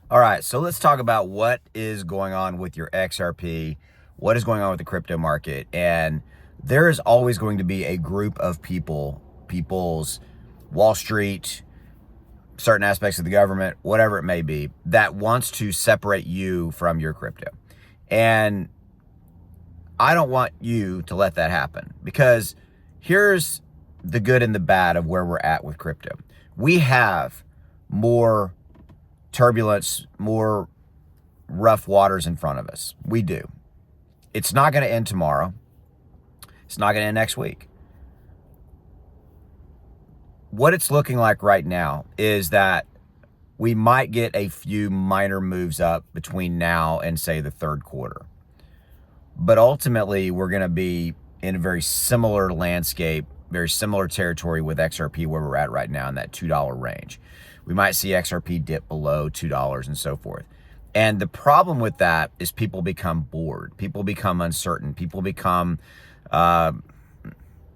All right, so let's talk about what is going on with your XRP, what is going on with the crypto market. And there is always going to be a group of people's Wall Street, certain aspects of the government, whatever it may be, that wants to separate you from your crypto. And I don't want you to let that happen, because here's the good and the bad of where we're at with crypto. We have more turbulence, more rough waters in front of us. We do. It's not going to end tomorrow. It's not going to end next week. What it's looking like right now is that we might get a few minor moves up between now and, say, the third quarter. But ultimately, we're going to be in a very similar landscape, very similar territory with XRP where we're at right now in that $2 range. We might see XRP dip below $2 and so forth. And the problem with that is people become bored. People become uncertain. People become,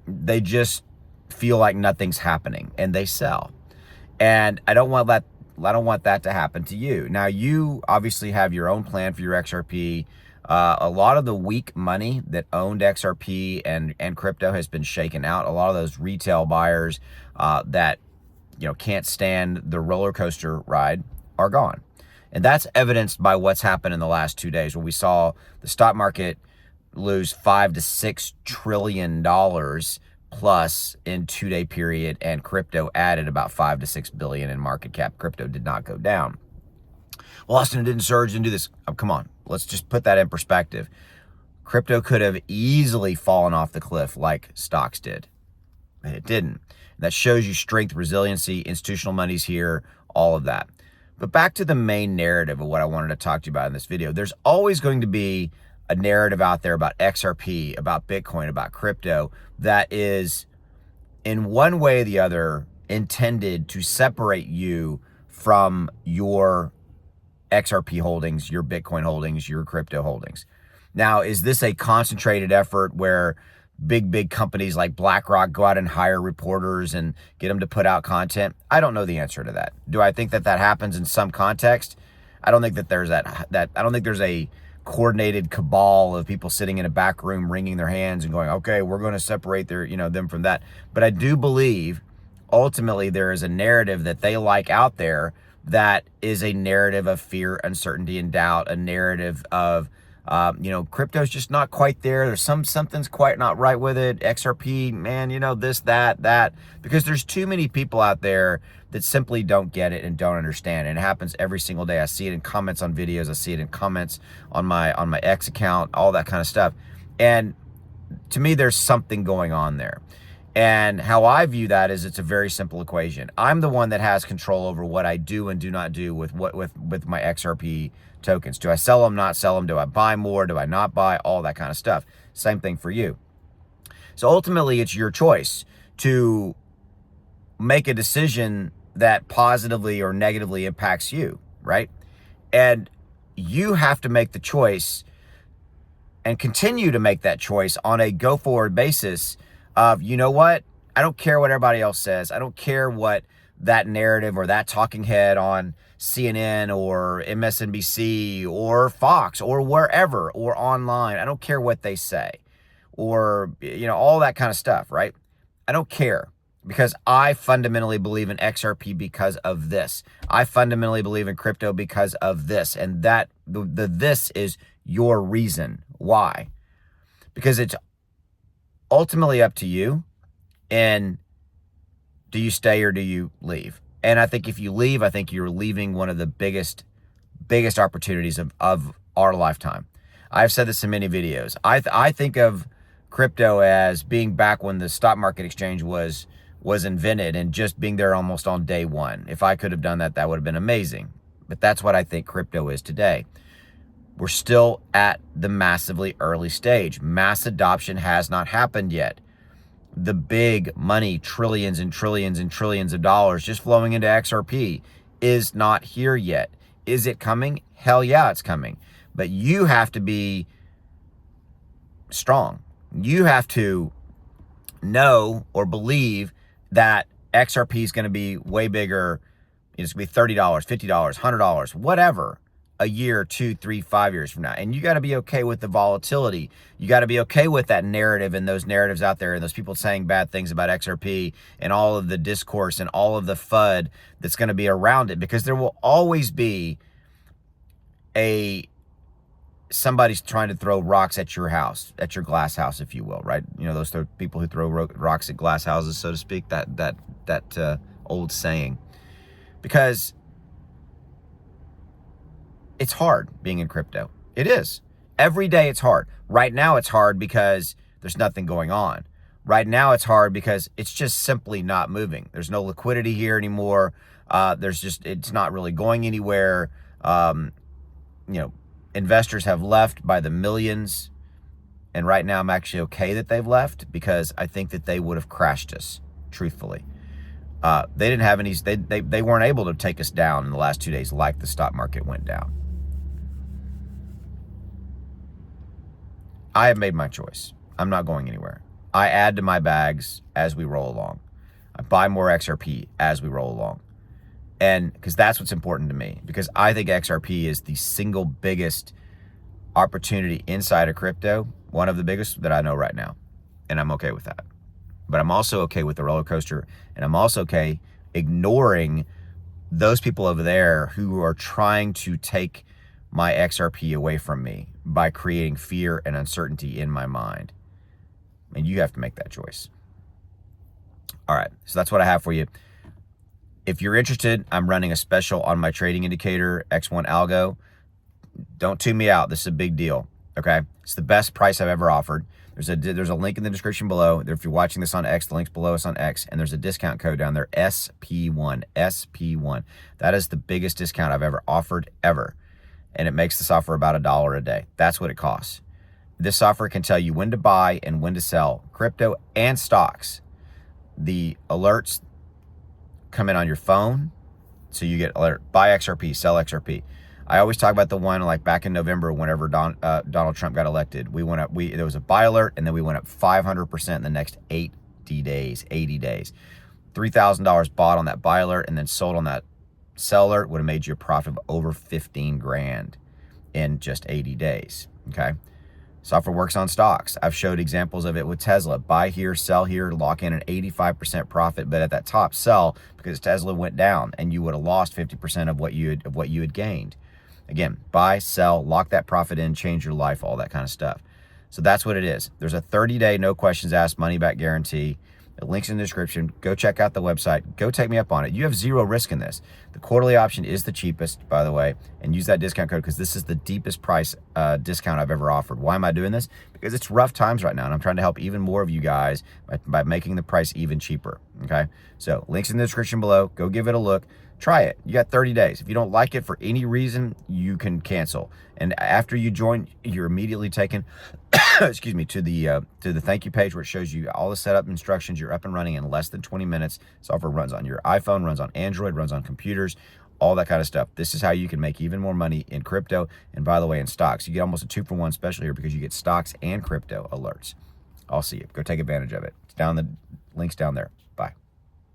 they just feel like nothing's happening and they sell. And I don't want that to happen to you. Now, you obviously have your own plan for your XRP. A lot of the weak money that owned XRP and crypto has been shaken out. A lot of those retail buyers that can't stand the roller coaster ride are gone. And that's evidenced by what's happened in the last 2 days, where we saw the stock market lose $5 to $6 trillion plus in 2-day period, and crypto added about 5 to 6 billion in market cap. Crypto did not go down. Well, Austin, didn't surge into this. Oh, come on, let's just put that in perspective. Crypto could have easily fallen off the cliff like stocks did, and it didn't. That shows you strength, resiliency, institutional money's here, all of that. But back to the main narrative of what I wanted to talk to you about in this video. There's always going to be a narrative out there about XRP, about Bitcoin, about crypto that is, in one way or the other, intended to separate you from your XRP holdings, your Bitcoin holdings, your crypto holdings. Now, is this a concentrated effort where big companies like BlackRock go out and hire reporters and get them to put out content? I don't know the answer to that. Do I think that happens in some context? I don't think that there's that I don't think there's a coordinated cabal of people sitting in a back room wringing their hands and going, okay, we're going to separate them from that. But I do believe ultimately there is a narrative that they like out there that is a narrative of fear, uncertainty, and doubt, a narrative of crypto's just not quite there. There's something's quite not right with it. XRP, man, this, that, because there's too many people out there that simply don't get it and don't understand. And it happens every single day. I see it in comments on videos. I see it in comments on my X account, all that kind of stuff. And to me, there's something going on there. And how I view that is it's a very simple equation. I'm the one that has control over what I do and do not do with my XRP tokens. Do I sell them, not sell them? Do I buy more? Do I not buy? All that kind of stuff. Same thing for you. So ultimately, it's your choice to make a decision that positively or negatively impacts you, right? And you have to make the choice and continue to make that choice on a go-forward basis of, you know what? I don't care what everybody else says. I don't care what that narrative or that talking head on CNN or MSNBC or Fox or wherever or online. I don't care what they say or, all that kind of stuff, right? I don't care, because I fundamentally believe in XRP because of this. I fundamentally believe in crypto because of this. And that this is your reason why. Because it's ultimately up to you. And do you stay or do you leave? And I think if you leave, I think you're leaving one of the biggest opportunities of our lifetime. I've said this in many videos. I think of crypto as being back when the stock market exchange was invented and just being there almost on day one. If I could have done that, that would have been amazing. But that's what I think crypto is today. We're still at the massively early stage. Mass adoption has not happened yet. The big money, trillions and trillions and trillions of dollars just flowing into XRP is not here yet. Is it coming? Hell yeah, it's coming. But you have to be strong. You have to know or believe that XRP is going to be way bigger, It's going to be $30, $50, $100, whatever, a year, 2, 3, 5 years from now. And you got to be okay with the volatility. You got to be okay with that narrative and those narratives out there and those people saying bad things about XRP and all of the discourse and all of the FUD that's going to be around it, because there will always be somebody's trying to throw rocks at your house, at your glass house, if you will, right? You know, those people who throw rocks at glass houses, so to speak, that old saying. Because it's hard being in crypto. It is. Every day it's hard. Right now it's hard because there's nothing going on. Right now it's hard because it's just simply not moving. There's no liquidity here anymore. It's not really going anywhere. Investors have left by the millions. And right now I'm actually okay that they've left, because I think that they would have crashed us, truthfully. They didn't have any, they weren't able to take us down in the last 2 days like the stock market went down. I have made my choice. I'm not going anywhere. I add to my bags as we roll along. I buy more XRP as we roll along. And because that's what's important to me, because I think XRP is the single biggest opportunity inside of crypto, one of the biggest that I know right now. And I'm okay with that. But I'm also okay with the roller coaster, and I'm also okay ignoring those people over there who are trying to take my XRP away from me by creating fear and uncertainty in my mind. And you have to make that choice. All right, so that's what I have for you. If you're interested, I'm running a special on my trading indicator, X1 Algo. Don't tune me out. This is a big deal, okay? It's the best price I've ever offered. There's a link in the description below. If you're watching this on X, the link's below us on X, and there's a discount code down there, SP1, SP1. That is the biggest discount I've ever offered, ever. And it makes the software about $1 a day. That's what it costs. This software can tell you when to buy and when to sell crypto and stocks. The alerts come in on your phone, so you get alert, buy XRP, sell XRP. I always talk about the one like back in November, whenever Donald Trump got elected. We went up. There was a buy alert, and then we went up 500% in the next 80 days. $3,000 bought on that buy alert, and then sold on that sell alert would have made you a profit of over 15 grand in just 80 days. Okay, software works on stocks. I've showed examples of it with Tesla. Buy here, sell here, lock in an 85% profit, but at that top, sell, because Tesla went down, and you would have lost 50% of what you had gained. Again, buy, sell, lock that profit in, change your life, all that kind of stuff. So that's what it is. There's a 30-day, no questions asked, money back guarantee. The link's in the description. Go check out the website. Go take me up on it. You have zero risk in this. The quarterly option is the cheapest, by the way, and use that discount code, because this is the deepest price discount I've ever offered. Why am I doing this? Because it's rough times right now, and I'm trying to help even more of you guys by making the price even cheaper, okay? So link's in the description below. Go give it a look. Try it. You got 30 days. If you don't like it for any reason, you can cancel. And after you join, you're immediately taken, excuse me, to the thank you page, where it shows you all the setup instructions. You're up and running in less than 20 minutes. Software runs on your iPhone, runs on Android, runs on computers, all that kind of stuff. This is how you can make even more money in crypto. And by the way, in stocks, you get almost a 2-for-1 special here, because you get stocks and crypto alerts. I'll see you. Go take advantage of it. It's down, the link's down there.